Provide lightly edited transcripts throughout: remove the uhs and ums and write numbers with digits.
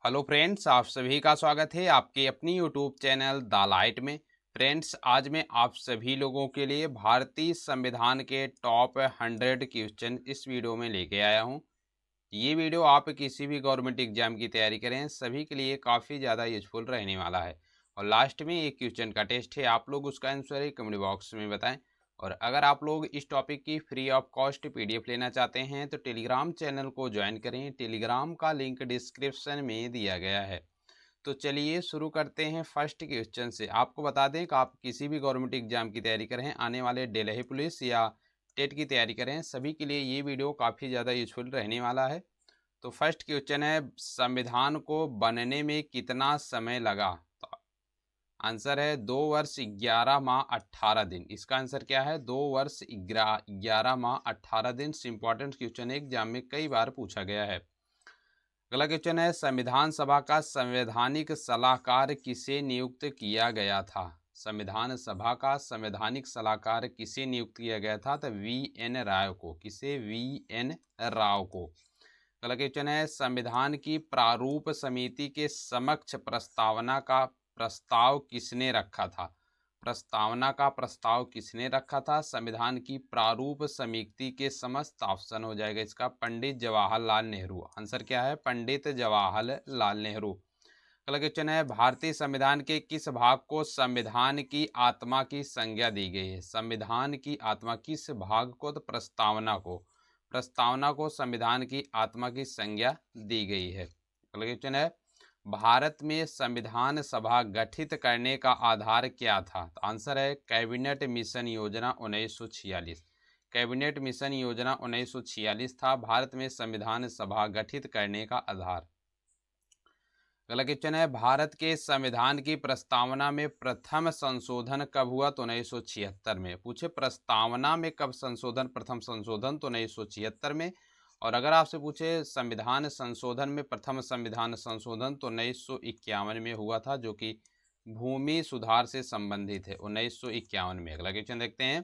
Hello friends, आप सभी का स्वागत है आपके अपनी यूट्यूब चैनल द लाइट में। फ्रेंड्स, आज मैं आप सभी लोगों के लिए भारतीय संविधान के टॉप 100 क्वेश्चन इस वीडियो में लेके आया हूं। ये वीडियो आप किसी भी गवर्नमेंट एग्जाम की तैयारी करें सभी के लिए काफ़ी ज़्यादा यूजफुल रहने वाला है। और लास्ट में एक क्वेश्चन का टेस्ट है, आप लोग उसका आंसर कमेंट बॉक्स में बताएं। और अगर आप लोग इस टॉपिक की फ्री ऑफ कॉस्ट पीडीएफ लेना चाहते हैं तो टेलीग्राम चैनल को ज्वाइन करें। टेलीग्राम का लिंक डिस्क्रिप्शन में दिया गया है। तो चलिए शुरू करते हैं फर्स्ट क्वेश्चन से। आपको बता दें कि आप किसी भी गवर्नमेंट एग्जाम की तैयारी करें, आने वाले दिल्ली पुलिस या टेट की तैयारी करें, सभी के लिए ये वीडियो काफ़ी ज़्यादा यूजफुल रहने वाला है। तो फर्स्ट क्वेश्चन है, संविधान को बनने में कितना समय लगा? तो आंसर है 2 वर्ष 11 माह 18 दिन। इसका आंसर क्या है? 2 वर्ष 11 माह 18 दिन। इंपॉर्टेंट क्वेश्चन है, एग्जाम में कई बार पूछा गया है। अगला क्वेश्चन है, संविधान सभा का संवैधानिक सलाहकार किसे नियुक्त किया गया था? संविधान सभा का संवैधानिक सलाहकार किसे नियुक्त किया गया था? तो वी.एन. राव को। किसे? वी.एन. राव को। अगला क्वेश्चन है, संविधान की प्रारूप समिति के समक्ष प्रस्तावना का प्रस्ताव किसने रखा था? प्रस्तावना का प्रस्ताव किसने रखा था संविधान की प्रारूप समिति के समस्त? ऑप्शन हो जाएगा इसका पंडित जवाहरलाल नेहरू। आंसर क्या है? पंडित जवाहरलाल नेहरू। अगला क्वेश्चन है, भारतीय संविधान के किस भाग को संविधान की आत्मा की संज्ञा दी गई है? संविधान की आत्मा किस भाग को? तो प्रस्तावना को। प्रस्तावना को संविधान की आत्मा की संज्ञा दी गई है। अगला क्वेश्चन है, भारत में संविधान सभा गठित करने का आधार क्या था? तो आंसर है कैबिनेट मिशन योजना 1946। कैबिनेट मिशन योजना 1946 था भारत में संविधान सभा गठित करने का आधार। अगला क्वेश्चन है, भारत के संविधान की प्रस्तावना में प्रथम संशोधन कब हुआ? तो 1976 में। पूछे प्रस्तावना में कब संशोधन, प्रथम संशोधन? तो 1976 में। और अगर आपसे पूछे संविधान संशोधन में प्रथम संविधान संशोधन तो 1951 में हुआ था, जो कि भूमि सुधार से संबंधित है, 1951 में। अगला क्वेश्चन देखते हैं,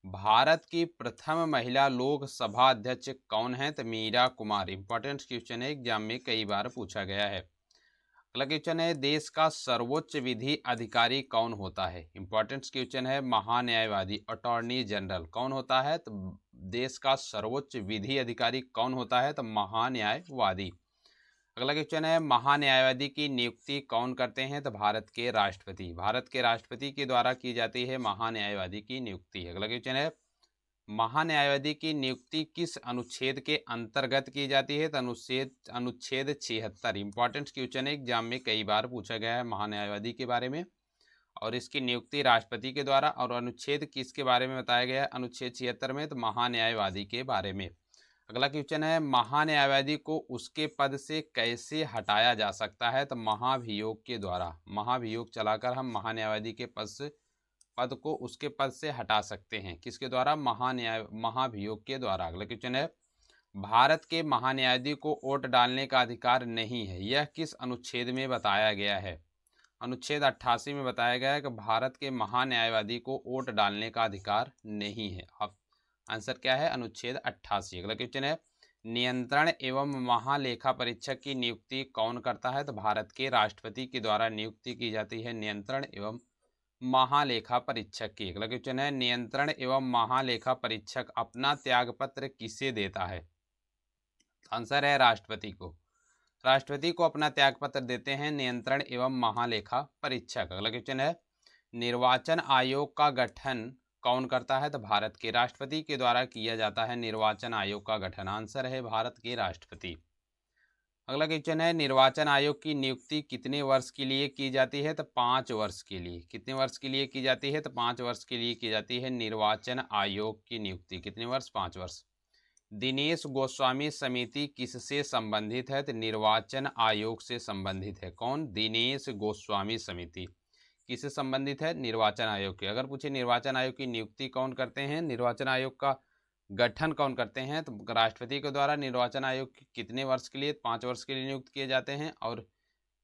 भारत की प्रथम महिला लोकसभा अध्यक्ष कौन है? तो मीरा कुमार। इंपॉर्टेंट क्वेश्चन है, एग्जाम में कई बार पूछा गया है। अगला क्वेश्चन है, देश का सर्वोच्च विधि अधिकारी कौन होता है? इंपॉर्टेंट क्वेश्चन है, महान्यायवादी, अटॉर्नी जनरल कौन होता है? तो देश का सर्वोच्च विधि अधिकारी कौन होता है? तो महान्यायवादी। अगला क्वेश्चन है, महान्यायवादी की नियुक्ति कौन करते हैं? तो भारत के राष्ट्रपति। भारत के राष्ट्रपति के द्वारा की जाती है महान्यायवादी की नियुक्ति। अगला क्वेश्चन है, महान्यायवादी की नियुक्ति किस अनुच्छेद के अंतर्गत की जाती है? तो अनुच्छेद 76। इंपॉर्टेंट क्वेश्चन है, एग्जाम में कई बार पूछा गया है महान्यायवादी के बारे में। और इसकी नियुक्ति राष्ट्रपति के द्वारा। और अनुच्छेद किसके बारे में बताया गया है? अनुच्छेद 76 में, तो महान्यायवादी के बारे में। अगला क्वेश्चन है, महान्यायवादी को उसके पद से कैसे हटाया जा सकता है? तो महाभियोग के द्वारा। महाभियोग चलाकर हम महान्यायवादी के पद को उसके पद से हटा सकते हैं। किसके द्वारा? महाभियोग के द्वारा। अगला क्वेश्चन है, भारत के महान्यायवादी को वोट डालने का अधिकार नहीं है, यह किस अनुच्छेद में बताया गया है? अनुच्छेद 88 में बताया गया है कि भारत के महान्यायवादी को वोट डालने का अधिकार नहीं है। अब आंसर क्या है? अनुच्छेद 88। अगला क्वेश्चन है, नियंत्रण एवं महालेखा परीक्षक की नियुक्ति कौन करता है? तो भारत के राष्ट्रपति के द्वारा नियुक्ति की जाती है नियंत्रण एवं महालेखा परीक्षक की। अगला क्वेश्चन है, नियंत्रण एवं महालेखा परीक्षक अपना त्यागपत्र किसे देता है? आंसर है राष्ट्रपति को। राष्ट्रपति को अपना त्यागपत्र देते हैं नियंत्रण एवं महालेखा परीक्षक। अगला क्वेश्चन है, निर्वाचन आयोग का गठन कौन करता है? तो भारत के राष्ट्रपति के द्वारा किया जाता है निर्वाचन आयोग का गठन। आंसर है भारत के राष्ट्रपति। अगला क्वेश्चन है, निर्वाचन आयोग की नियुक्ति कितने वर्ष के लिए की जाती है? तो 5 वर्ष के लिए। कितने वर्ष के लिए की जाती है? तो 5 वर्ष के लिए की जाती है निर्वाचन आयोग की नियुक्ति। कितने वर्ष? 5 वर्ष। दिनेश गोस्वामी समिति किससे संबंधित है? तो निर्वाचन आयोग से संबंधित है। कौन? दिनेश गोस्वामी समिति किससे संबंधित है? निर्वाचन आयोग के। अगर पूछे निर्वाचन आयोग की नियुक्ति कौन करते हैं, निर्वाचन आयोग का गठन कौन करते हैं, तो राष्ट्रपति के द्वारा निर्वाचन आयोग कितने वर्ष के लिए? 5 वर्ष के लिए नियुक्त किए जाते हैं। और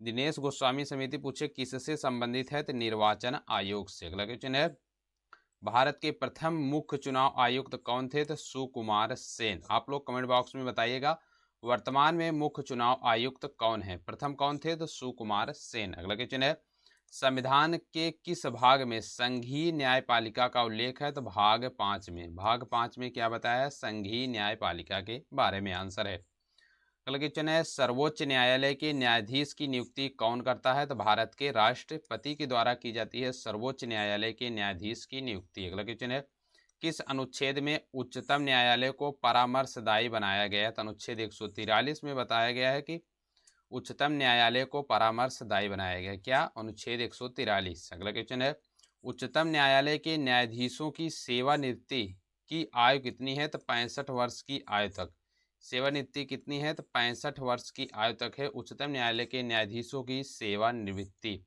दिनेश गोस्वामी समिति पूछे किससे संबंधित है, तो निर्वाचन आयोग से। अगला क्वेश्चन है, भारत के प्रथम मुख्य चुनाव आयुक्त कौन थे? तो सुकुमार सेन। आप लोग कमेंट बॉक्स में बताइएगा वर्तमान में मुख्य चुनाव आयुक्त कौन है? प्रथम कौन थे? तो सुकुमार सेन। अगला क्वेश्चन है, संविधान के किस भाग में संघीय न्यायपालिका का उल्लेख है? तो भाग 5 में। भाग 5 में क्या बताया है? संघीय न्यायपालिका के बारे में आंसर है। अगला क्वेश्चन है, सर्वोच्च न्यायालय के न्यायाधीश की नियुक्ति कौन करता है? तो भारत के राष्ट्रपति के द्वारा की जाती है सर्वोच्च न्यायालय के न्यायाधीश की नियुक्ति। अगला क्वेश्चन है, किस अनुच्छेद में उच्चतम न्यायालय को परामर्शदायी बनाया गया है? तो अनुच्छेद 143 में बताया गया है कि उच्चतम न्यायालय को परामर्शदायी बनाया गया। क्या? अनुच्छेद 143। अगला क्वेश्चन है, उच्चतम न्यायालय के न्यायाधीशों की सेवानिवृत्ति की आयु कितनी है? तो 65 वर्ष की आयु तक। सेवानिवृत्ति कितनी है? तो 65 वर्ष की आयु तक है उच्चतम न्यायालय के न्यायाधीशों की सेवानिवृत्ति।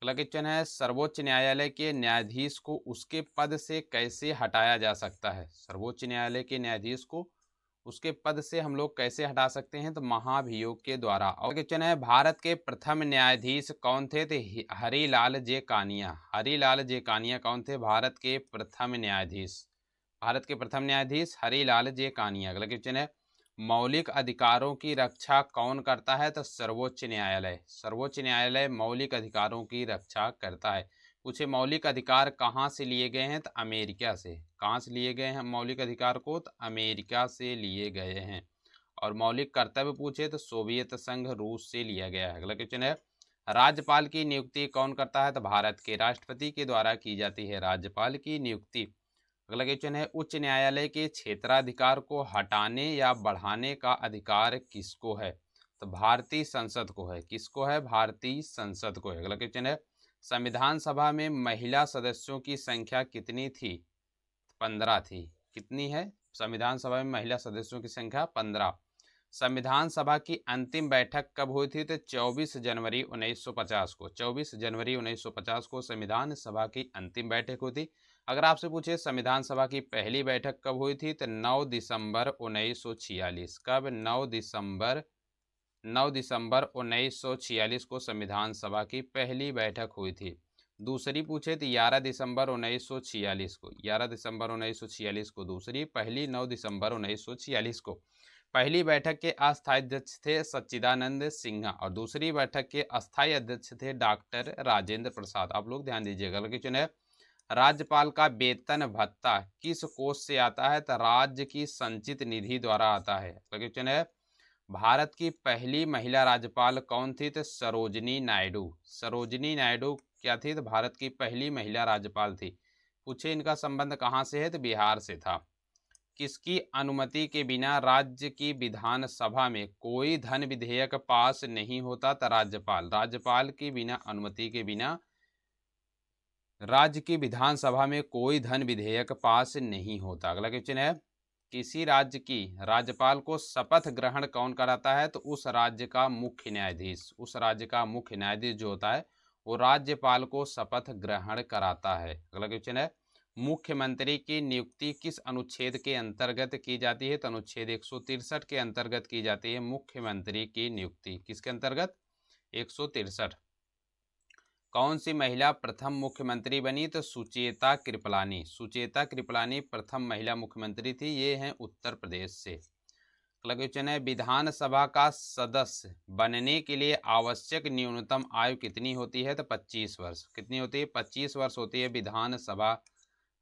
अगला क्वेश्चन है, सर्वोच्च न्यायालय के न्यायाधीश को उसके पद से कैसे हटाया जा सकता है? सर्वोच्च न्यायालय के न्यायाधीश को उसके पद से हम लोग कैसे हटा सकते हैं? तो महाभियोग के द्वारा। और क्वेश्चन है, भारत के प्रथम न्यायाधीश कौन थे? तो हरिलाल जे कानिया। हरिलाल जे कानिया कौन थे? भारत के प्रथम न्यायाधीश। भारत के प्रथम न्यायाधीश हरिलाल जे कानिया। अगला क्वेश्चन है, मौलिक अधिकारों की रक्षा कौन करता है? तो सर्वोच्च न्यायालय। सर्वोच्च न्यायालय मौलिक अधिकारों की रक्षा करता है। पूछे मौलिक अधिकार कहाँ से लिए गए हैं? तो अमेरिका से। कहाँ से लिए गए हैं मौलिक अधिकार को? तो अमेरिका से लिए गए हैं। और मौलिक कर्तव्य पूछे तो सोवियत संघ रूस से लिया गया है। अगला क्वेश्चन है, राज्यपाल की नियुक्ति कौन करता है? तो भारत के राष्ट्रपति के द्वारा की जाती है राज्यपाल की नियुक्ति। अगला क्वेश्चन है, उच्च न्यायालय के क्षेत्राधिकार को हटाने या बढ़ाने का अधिकार किसको है? तो भारतीय संसद को है। किसको है? भारतीय संसद को है। अगला क्वेश्चन है, संविधान सभा में महिला सदस्यों की संख्या कितनी थी? 15 थी। कितनी है? संविधान सभा में महिला सदस्यों की संख्या 15। संविधान सभा की अंतिम बैठक कब हुई थी? तो 24 जनवरी 1950 को। 24 जनवरी 1950 को संविधान सभा की अंतिम बैठक हुई थी। अगर आपसे पूछे संविधान सभा की पहली बैठक कब हुई थी? तो 9 दिसंबर 1946। कब? 9 दिसंबर 1946 को संविधान सभा की पहली बैठक हुई थी। दूसरी पूछे तो 11 दिसंबर 1946 को। 11 दिसंबर 1946 को दूसरी। पहली 9 दिसंबर 1946 को। पहली बैठक के अस्थायी अध्यक्ष थे सच्चिदानंद सिन्हा और दूसरी बैठक के अस्थायी अध्यक्ष थे डॉक्टर राजेंद्र प्रसाद। आप लोग ध्यान दीजिएगा। क्वेश्चन है, राज्यपाल का वेतन भत्ता किस कोष से आता है? तो राज्य की संचित निधि द्वारा आता है। क्वेश्चन है, भारत की पहली महिला राज्यपाल कौन थी? तो सरोजनी नायडू। सरोजनी नायडू क्या थी? तो भारत की पहली महिला राज्यपाल थी। पूछे इनका संबंध कहाँ से है? तो बिहार से था। किसकी अनुमति के बिना राज्य की विधानसभा में कोई धन विधेयक पास नहीं होता? तो राज्यपाल। राज्यपाल की बिना अनुमति के बिना राज्य की विधानसभा में कोई धन विधेयक पास नहीं होता। अगला क्वेश्चन है, किसी राज्य की राज्यपाल को शपथ ग्रहण कौन कराता है? तो उस राज्य का मुख्य न्यायाधीश। उस राज्य का मुख्य न्यायाधीश जो होता है वो राज्यपाल को शपथ ग्रहण कराता है। अगला क्वेश्चन है, मुख्यमंत्री की नियुक्ति किस अनुच्छेद के अंतर्गत की जाती है? तो अनुच्छेद 163 के अंतर्गत की जाती है मुख्यमंत्री की नियुक्ति। किसके अंतर्गत? 163। कौन सी महिला प्रथम मुख्यमंत्री बनी? तो सुचेता कृपलानी। सुचेता कृपलानी प्रथम महिला मुख्यमंत्री थी। ये हैं उत्तर प्रदेश से। अगला क्वेश्चन है, विधानसभा का सदस्य बनने के लिए आवश्यक न्यूनतम आयु कितनी होती है? तो 25 वर्ष। कितनी होती है? 25 वर्ष होती है विधानसभा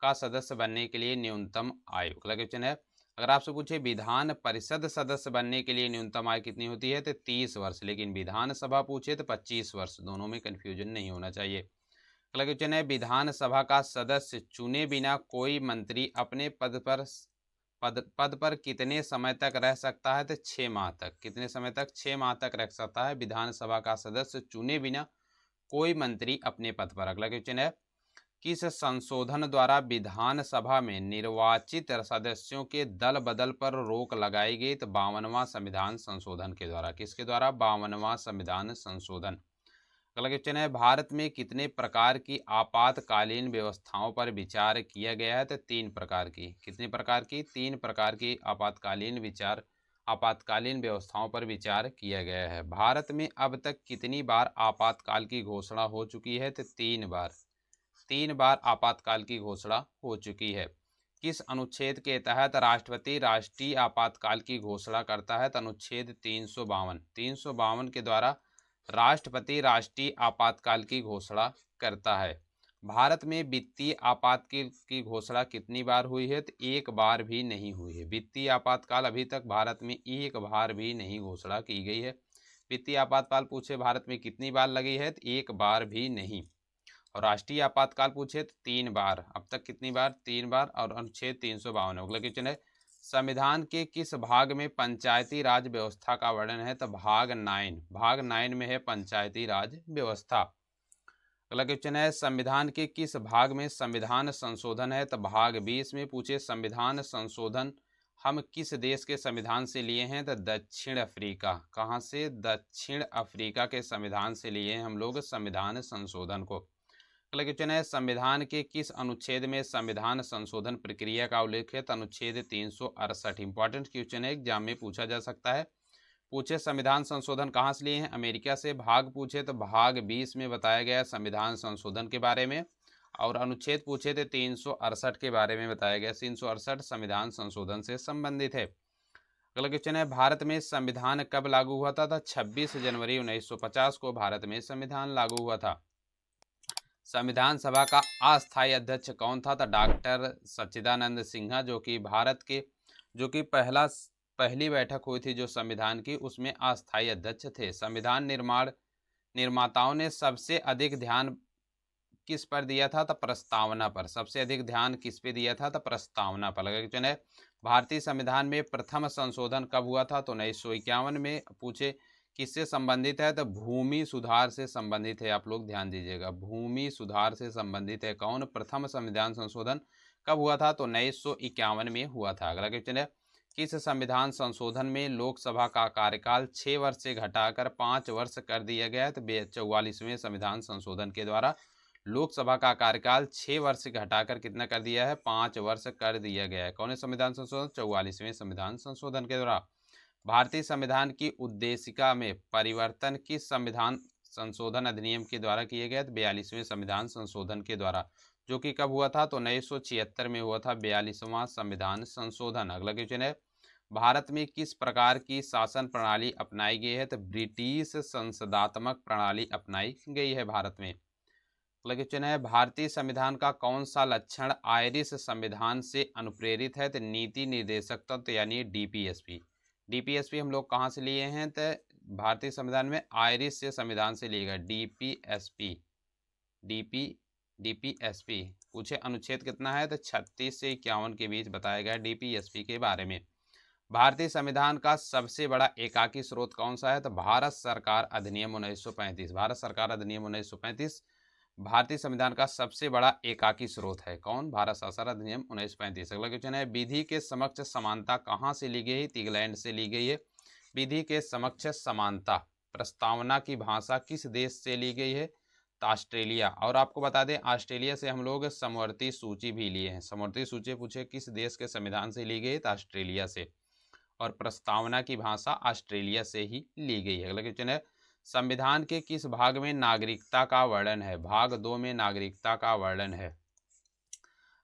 का सदस्य बनने के लिए न्यूनतम आयु। अगला क्वेश्चन है, अगर आपसे पूछे विधान परिषद सदस्य बनने के लिए न्यूनतम आयु कितनी होती है? तो 30 वर्ष। लेकिन विधानसभा पूछे तो 25 वर्ष। दोनों में कन्फ्यूजन नहीं होना चाहिए। अगला क्वेश्चन है, विधानसभा का सदस्य चुने बिना कोई मंत्री अपने पद पर कितने समय तक रह सकता है? तो 6 माह तक। कितने समय तक? 6 माह तक रह सकता है विधानसभा का सदस्य चुने बिना कोई मंत्री अपने पद पर। अगला क्वेश्चन है, किस संशोधन द्वारा विधानसभा में निर्वाचित सदस्यों के दल बदल पर रोक लगाई गई? तो 52वां संविधान संशोधन के द्वारा। किसके द्वारा? 52वां संविधान संशोधन। अगला क्वेश्चन है, भारत में कितने प्रकार की आपातकालीन व्यवस्थाओं पर विचार किया गया है? तो 3 प्रकार की। कितने प्रकार की? 3 प्रकार की आपातकालीन व्यवस्थाओं पर विचार किया गया है। भारत में अब तक कितनी बार आपातकाल की घोषणा हो चुकी है? तो 3 बार। 3 बार आपातकाल की घोषणा हो चुकी है। किस अनुच्छेद के तहत राष्ट्रपति राष्ट्रीय आपातकाल की घोषणा करता है? तो अनुच्छेद 352 के द्वारा राष्ट्रपति राष्ट्रीय आपातकाल की घोषणा करता है। भारत में वित्तीय आपातकाल की घोषणा कितनी बार हुई है? तो एक बार भी नहीं हुई है। वित्तीय आपातकाल अभी तक भारत में एक बार भी नहीं घोषणा की गई है। वित्तीय आपातकाल पूछे भारत में कितनी बार लगी है? तो एक बार भी नहीं। और राष्ट्रीय आपातकाल पूछे तो 3 बार। अब तक कितनी बार? 3 बार। और अनुच्छेद 352। अगला क्वेश्चन है, संविधान के किस भाग में पंचायती राज व्यवस्था का वर्णन है? तो भाग 9 में है पंचायती राज व्यवस्था। अगला क्वेश्चन है, संविधान के किस भाग में संविधान संशोधन है? तो भाग 20 में। पूछे संविधान संशोधन हम किस देश के संविधान से लिए हैं? तो दक्षिण अफ्रीका। कहाँ से? दक्षिण अफ्रीका के संविधान से लिए हैं हम लोग संविधान संशोधन को। अगला क्वेश्चन है, संविधान के किस अनुच्छेद में संविधान संशोधन प्रक्रिया का उल्लेख है? तो अनुच्छेद 368। इंपॉर्टेंट क्वेश्चन है, एग्जाम में पूछा जा सकता है। पूछे संविधान संशोधन कहाँ से लिए हैं? अमेरिका से। भाग पूछे तो भाग 20 में बताया गया संविधान संशोधन के बारे में। और अनुच्छेद पूछे थे 368 के बारे में बताया गया। 368 संविधान संशोधन से संबंधित है। अगला क्वेश्चन है, भारत में संविधान कब लागू हुआ था? 26 जनवरी 1950 को भारत में संविधान लागू हुआ था। संविधान सभा का अस्थायी अध्यक्ष कौन था? तो डॉक्टर सच्चिदानंद सिन्हा, जो कि पहली बैठक हुई थी जो संविधान की, उसमें अस्थायी अध्यक्ष थे। संविधान निर्माताओं ने सबसे अधिक ध्यान किस पर दिया था? तो प्रस्तावना पर। सबसे अधिक ध्यान किस पे दिया था? तो प्रस्तावना पर। अगला क्वेश्चन है, भारतीय संविधान में प्रथम संशोधन कब हुआ था? तो 1951 में। पूछे किससे संबंधित है? तो भूमि सुधार से संबंधित है। आप लोग ध्यान दीजिएगा, भूमि सुधार से संबंधित है। कौन? प्रथम संविधान संशोधन कब हुआ था? तो 1951 में हुआ था। अगला क्वेश्चन है, किस संविधान संशोधन में लोकसभा का कार्यकाल 6 वर्ष से घटाकर 5 वर्ष कर दिया गया? तो 44वें संविधान संशोधन के द्वारा लोकसभा का कार्यकाल 6 वर्ष से घटाकर कितना कर दिया है? 5 वर्ष कर दिया गया है। कौन है संविधान संशोधन? 44वें संविधान संशोधन के द्वारा। भारतीय संविधान की उद्देशिका में परिवर्तन किस संविधान संशोधन अधिनियम के द्वारा किए गए? 42वें संविधान संशोधन के द्वारा, जो कि कब हुआ था? तो 1976 में हुआ था 42वां संविधान संशोधन। अगला क्वेश्चन है, भारत में किस प्रकार की शासन प्रणाली अपनाई गई है? तो ब्रिटिश संसदात्मक प्रणाली अपनाई गई है भारत में। अगला क्वेश्चन है, भारतीय संविधान का कौन सा लक्षण आयरिश संविधान से अनुप्रेरित है? तो नीति निर्देशक तत्व यानी डीपीएसपी। डीपीएसपी हम लोग कहाँ से लिए हैं? तो भारतीय संविधान में आयरिश से संविधान से लिए गए डीपीएसपी। डीपीएसपी पूछे अनुच्छेद कितना है? तो 36 से 51 के बीच बताया गया डीपीएसपी के बारे में। भारतीय संविधान का सबसे बड़ा एकाकी स्रोत कौन सा है? तो भारत सरकार अधिनियम 1935। भारत सरकार अधिनियम 1935 भारतीय संविधान का सबसे बड़ा एकाकी स्रोत है। कौन? भारत शासन अधिनियम 1935। अगला क्वेश्चन है, विधि के समक्ष समानता कहाँ से ली गई? इंग्लैंड से ली गई है। विधि के समक्ष समानता प्रस्तावना की भाषा किस देश से ली गई है? तो ऑस्ट्रेलिया। और आपको बता दें, ऑस्ट्रेलिया से हम लोग समवर्ती सूची भी लिए हैं। समवर्ती सूची पूछे किस देश के संविधान से ली गई? तो ऑस्ट्रेलिया से। और प्रस्तावना की भाषा ऑस्ट्रेलिया से ही ली गई है। अगला क्वेश्चन है, संविधान के किस भाग में नागरिकता का वर्णन है? भाग 2 में नागरिकता का वर्णन है।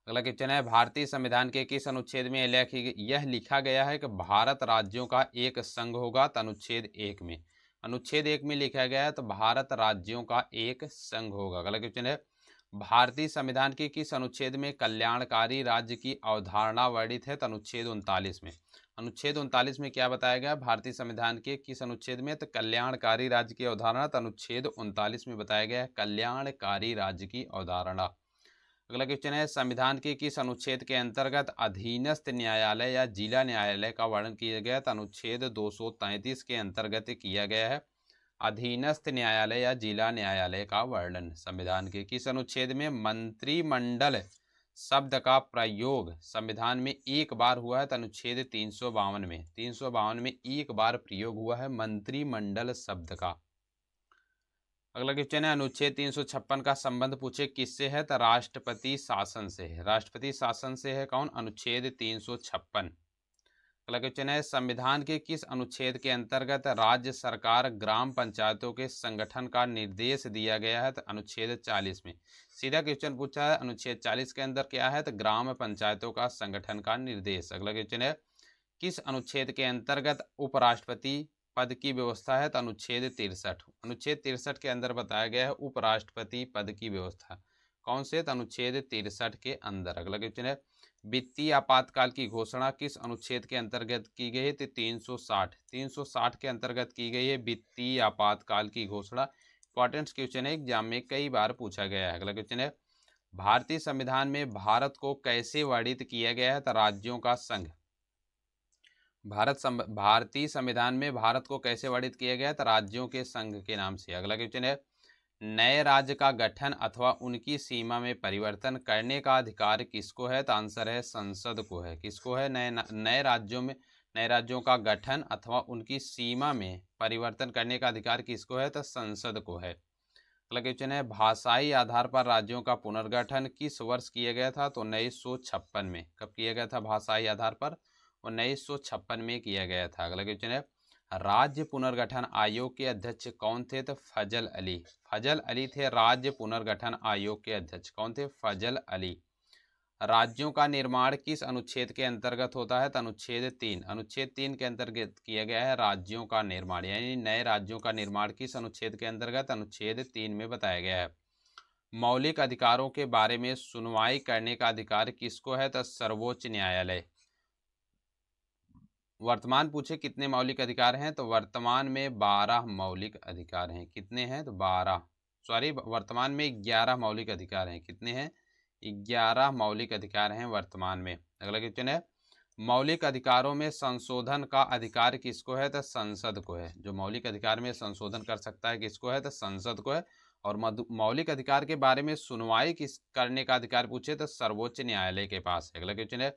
अगला क्वेश्चन है, भारतीय संविधान के किस अनुच्छेद में यह लिखा गया है कि भारत राज्यों का एक संघ होगा? तो अनुच्छेद 1 में। अनुच्छेद 1 में लिखा गया है तो भारत राज्यों का एक संघ होगा। अगला क्वेश्चन है, भारतीय संविधान के किस अनुच्छेद में कल्याणकारी राज्य की अवधारणा वर्णित है? तो अनुच्छेद 39 में। अनुच्छेद 39 में क्या बताया गया? भारतीय संविधान के किस अनुच्छेद में? तो कल्याणकारी राज्य की अवधारणा। तो अनुच्छेद 39 में बताया गया है कल्याणकारी राज्य की अवधारणा। अगला क्वेश्चन है, संविधान के किस अनुच्छेद के अंतर्गत अधीनस्थ न्यायालय या जिला न्यायालय का वर्णन किया गया? तो अनुच्छेद 233 के अंतर्गत किया गया है अधीनस्थ न्यायालय या जिला न्यायालय का वर्णन। संविधान के किस अनुच्छेद में मंत्रिमंडल शब्द का प्रयोग संविधान में एक बार हुआ है? तो अनुच्छेद 352 में। 352 में एक बार प्रयोग हुआ है मंत्रिमंडल शब्द का। अगला क्वेश्चन है, अनुच्छेद 356 का संबंध पूछे किससे है? तो राष्ट्रपति शासन से है। राष्ट्रपति शासन से है। कौन? अनुच्छेद 356। अगला क्वेश्चन है, संविधान के किस अनुच्छेद के अंतर्गत राज्य सरकार ग्राम पंचायतों के संगठन का निर्देश दिया गया है? तो अनुच्छेद 40 में। सीधा क्वेश्चन पूछा है, अनुच्छेद 40 के अंदर क्या है? तो ग्राम पंचायतों का संगठन का निर्देश। अगला क्वेश्चन है, किस अनुच्छेद के अंतर्गत उपराष्ट्रपति पद की व्यवस्था है? तो अनुच्छेद 63। अनुच्छेद 63 के अंदर बताया गया है उपराष्ट्रपति पद की व्यवस्था। कौन से? तो अनुच्छेद 63 के अंदर। अगला क्वेश्चन है, वित्तीय आपातकाल की घोषणा किस अनुच्छेद के अंतर्गत की गई है? तो 360। 360 के अंतर्गत की गई है वित्तीय आपातकाल की घोषणा। इंपॉर्टेंट क्वेश्चन है, एग्जाम में कई बार पूछा गया है। अगला क्वेश्चन है, भारतीय संविधान में भारत को कैसे वर्णित किया गया है? तो राज्यों का संघ। भारतीय संविधान में भारत को कैसे वर्णित किया गया? तो राज्यों के संघ के नाम से। अगला क्वेश्चन है, नए राज्य का गठन अथवा उनकी सीमा में परिवर्तन करने का अधिकार किसको है? तो आंसर है संसद को है। किसको है? नए राज्यों का गठन अथवा उनकी सीमा में परिवर्तन करने का अधिकार किसको है? तो संसद को है। अगला क्वेश्चन है, भाषाई आधार पर राज्यों का पुनर्गठन किस वर्ष किया गया था? तो 1956 में। कब किया गया था भाषाई आधार पर? 1956 में किया गया था। अगला क्वेश्चन है, राज्य पुनर्गठन आयोग के अध्यक्ष कौन थे? तो फजल अली। फजल अली थे राज्य पुनर्गठन आयोग के अध्यक्ष। कौन थे? फजल अली। राज्यों का निर्माण किस अनुच्छेद के अंतर्गत होता है? तो अनुच्छेद 3। अनुच्छेद 3 के अंतर्गत किया गया है राज्यों का निर्माण, यानी नए राज्यों का निर्माण किस अनुच्छेद के अंतर्गत? अनुच्छेद 3 में बताया गया है। मौलिक अधिकारों के बारे में सुनवाई करने का अधिकार किसको है? तो सर्वोच्च न्यायालय। वर्तमान पूछे कितने मौलिक अधिकार हैं? तो वर्तमान में 12 मौलिक अधिकार हैं। कितने हैं? तो 12, सॉरी, वर्तमान में 11 मौलिक अधिकार हैं। कितने हैं? 11 मौलिक अधिकार हैं वर्तमान में। अगला क्वेश्चन है, मौलिक अधिकारों में संशोधन का अधिकार किसको है? तो संसद को है। जो मौलिक अधिकार में संशोधन कर सकता है किसको है? तो संसद को है। और मौलिक अधिकार के बारे में सुनवाई किस करने का अधिकार पूछे तो सर्वोच्च न्यायालय के पास है। अगला क्वेश्चन है,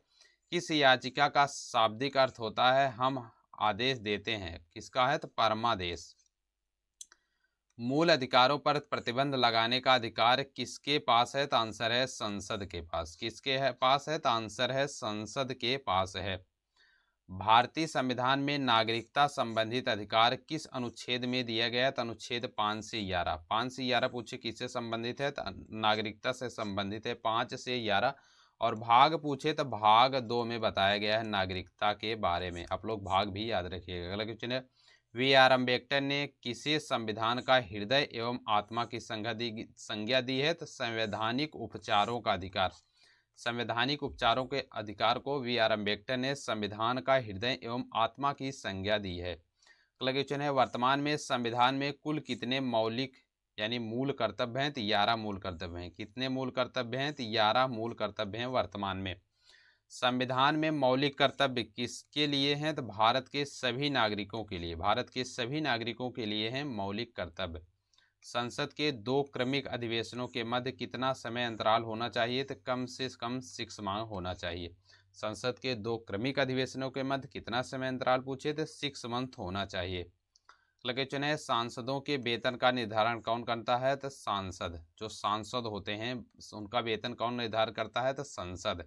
किस याचिका का शाब्दिक अर्थ होता है हम आदेश देते हैं? किसका है? तो परमादेश। मूल अधिकारों पर प्रतिबंध लगाने का अधिकार किसके पास है? तो आंसर है संसद के पास। किसके है पास है? तो आंसर है संसद के पास है। भारतीय संविधान में नागरिकता संबंधित अधिकार किस अनुच्छेद में दिया गया है? तो अनुच्छेद 5 से 11। 5 से 11 पूछे किससे संबंधित है? तो नागरिकता से संबंधित है 5 से 11। और भाग पूछे तो भाग 2 में बताया गया है नागरिकता के बारे में। आप लोग भाग भी याद रखिएगा। अगला क्वेश्चन है, V.R. अम्बेडकर ने किसे संविधान का हृदय एवं आत्मा की संज्ञा दी है? तो संवैधानिक उपचारों का अधिकार। संवैधानिक उपचारों के अधिकार को V.R. अम्बेडकर ने संविधान का हृदय एवं आत्मा की संज्ञा दी है। अगला क्वेश्चन है, वर्तमान में संविधान में कुल कितने मौलिक यानी मूल कर्तव्य हैं? तो 11 मूल कर्तव्य हैं। कितने मूल कर्तव्य हैं? तो 11 मूल कर्तव्य हैं वर्तमान में। संविधान में मौलिक कर्तव्य किसके लिए हैं? तो भारत के सभी नागरिकों के लिए। भारत के सभी नागरिकों के लिए हैं मौलिक कर्तव्य। संसद के 2 क्रमिक अधिवेशनों के मध्य कितना समय अंतराल होना चाहिए? तो कम से कम 6 माह होना चाहिए। संसद के 2 क्रमिक अधिवेशनों के मध्य कितना समय अंतराल पूछे? तो 6 मंथ होना चाहिए। अगला क्वेश्चन है, सांसदों के वेतन का निर्धारण कौन करता है? तो सांसद। जो सांसद होते हैं उनका वेतन कौन निर्धारण करता है? तो संसद।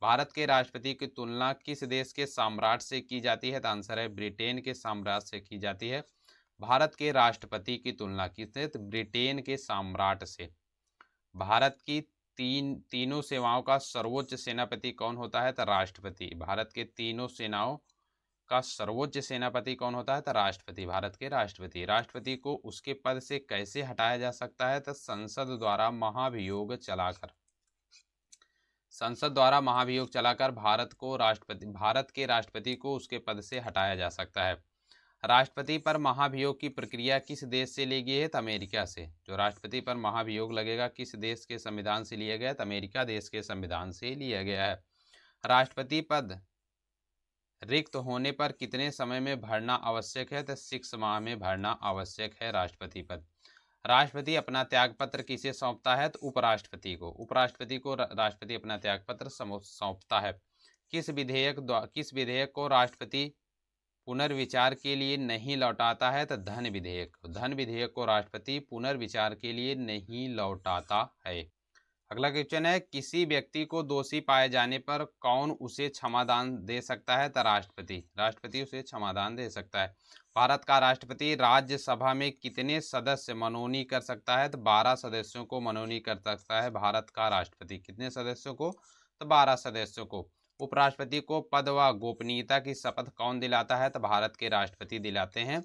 भारत के राष्ट्रपति की तुलना किस देश के सम्राट से की जाती है? तो आंसर है ब्रिटेन के सम्राट से की जाती है। भारत के राष्ट्रपति की तुलना किससे? तो ब्रिटेन के सम्राट से। भारत की तीनों सेवाओं का सर्वोच्च सेनापति कौन होता है? तो राष्ट्रपति। भारत के तीनों सेनाओं का सर्वोच्च सेनापति कौन होता है? तो राष्ट्रपति। भारत के राष्ट्रपति। राष्ट्रपति को उसके पद से कैसे हटाया जा सकता है? तो संसद द्वारा महाभियोग चलाकर। संसद द्वारा महाभियोग चलाकर भारत के राष्ट्रपति को उसके पद से हटाया जा सकता है। राष्ट्रपति पर महाभियोग की प्रक्रिया किस देश से ली गई है? तो अमेरिका से। जो राष्ट्रपति पर महाभियोग लगेगा किस देश के संविधान से लिया गया? तो अमेरिका देश के संविधान से लिया गया है। राष्ट्रपति पद रिक्त होने पर कितने समय में भरना आवश्यक है? तो 6 माह में भरना आवश्यक है राष्ट्रपति पद। राष्ट्रपति अपना त्यागपत्र किसे सौंपता है? तो उपराष्ट्रपति को। उपराष्ट्रपति को राष्ट्रपति अपना त्यागपत्र सौंपता है। किस विधेयक को राष्ट्रपति पुनर्विचार के लिए नहीं लौटाता है? तो धन विधेयक। धन विधेयक को राष्ट्रपति पुनर्विचार के लिए नहीं लौटाता है। अगला क्वेश्चन है, किसी व्यक्ति को दोषी पाए जाने पर कौन उसे क्षमादान दे सकता है? तो राष्ट्रपति। राष्ट्रपति उसे क्षमादान दे सकता है। भारत का राष्ट्रपति राज्यसभा में कितने सदस्य मनोनीत कर सकता है? तो 12 सदस्यों को मनोनीत कर सकता है भारत का राष्ट्रपति। कितने सदस्यों को? तो 12 सदस्यों को। उपराष्ट्रपति को पद व गोपनीयता की शपथ कौन दिलाता है? तो भारत के राष्ट्रपति दिलाते हैं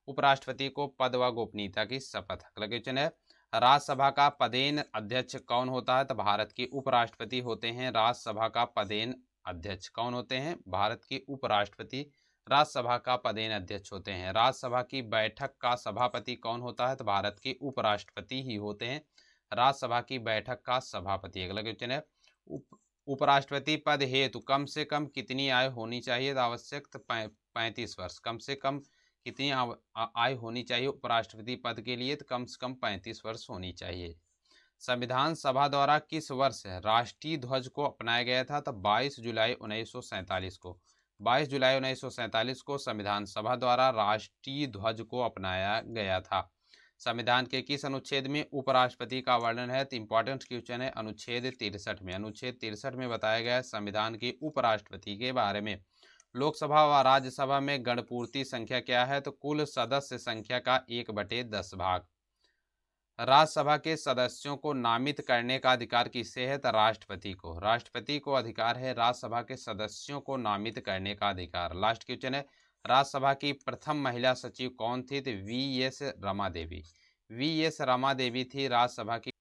उपराष्ट्रपति को पद व गोपनीयता की शपथ। अगला क्वेश्चन है, राज्यसभा का पदेन अध्यक्ष कौन होता है? तो भारत के उपराष्ट्रपति होते हैं राज्यसभा का पदेन अध्यक्ष। कौन होते हैं? भारत के उपराष्ट्रपति राज्यसभा का पदेन अध्यक्ष होते हैं। राज्यसभा की बैठक का सभापति कौन होता है? तो भारत के उपराष्ट्रपति ही होते हैं राज्यसभा की बैठक का सभापति। अगला क्वेश्चन है, उपराष्ट्रपति पद हेतु कम से कम कितनी आयु होनी चाहिए? तो आवश्यक 35 वर्ष। कम से कम कितनी आयु होनी चाहिए उपराष्ट्रपति पद के लिए? तो कम से कम 35 वर्ष होनी चाहिए। संविधान सभा द्वारा किस वर्ष राष्ट्रीय ध्वज को अपनाया गया था? तो 22 जुलाई 1947 को। 22 जुलाई 1947 को संविधान सभा द्वारा राष्ट्रीय ध्वज को अपनाया गया था। संविधान के किस अनुच्छेद में उपराष्ट्रपति का वर्णन है? तो इंपॉर्टेंट क्वेश्चन है अनुच्छेद 63 में। अनुच्छेद 63 में बताया गया है संविधान के उपराष्ट्रपति के बारे में। लोकसभा व राज्यसभा में गणपूर्ति संख्या क्या है? तो कुल सदस्य संख्या का 1/10 भाग। राज्यसभा के सदस्यों को नामित करने का अधिकार किससे है? तो राष्ट्रपति को। राष्ट्रपति को अधिकार है राज्यसभा के सदस्यों को नामित करने का अधिकार। लास्ट क्वेश्चन है, राज्यसभा की प्रथम महिला सचिव कौन थी? तो वी.एस. रमा देवी। वी.एस. रमा देवी थी राज्यसभा की।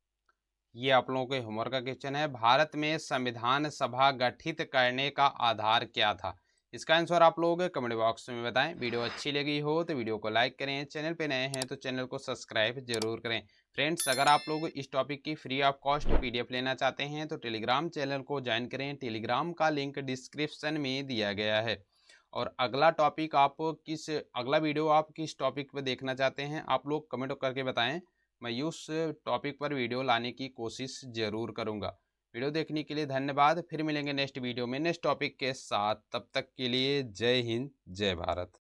ये आप लोगों के होमवर्क का क्वेश्चन है। भारत में संविधान सभा गठित करने का आधार क्या था? इसका आंसर आप लोग कमेंट बॉक्स में बताएं। वीडियो अच्छी लगी हो तो वीडियो को लाइक करें, चैनल पे नए हैं तो चैनल को सब्सक्राइब जरूर करें। फ्रेंड्स, अगर आप लोग इस टॉपिक की फ्री ऑफ कॉस्ट पीडीएफ लेना चाहते हैं तो टेलीग्राम चैनल को ज्वाइन करें। टेलीग्राम का लिंक डिस्क्रिप्शन में दिया गया है। और अगला वीडियो आप किस टॉपिक पर देखना चाहते हैं आप लोग कमेंट करके बताएं। मैं उस टॉपिक पर वीडियो लाने की कोशिश ज़रूर करूँगा। वीडियो देखने के लिए धन्यवाद। फिर मिलेंगे नेक्स्ट वीडियो में नेक्स्ट टॉपिक के साथ। तब तक के लिए जय हिंद, जय भारत।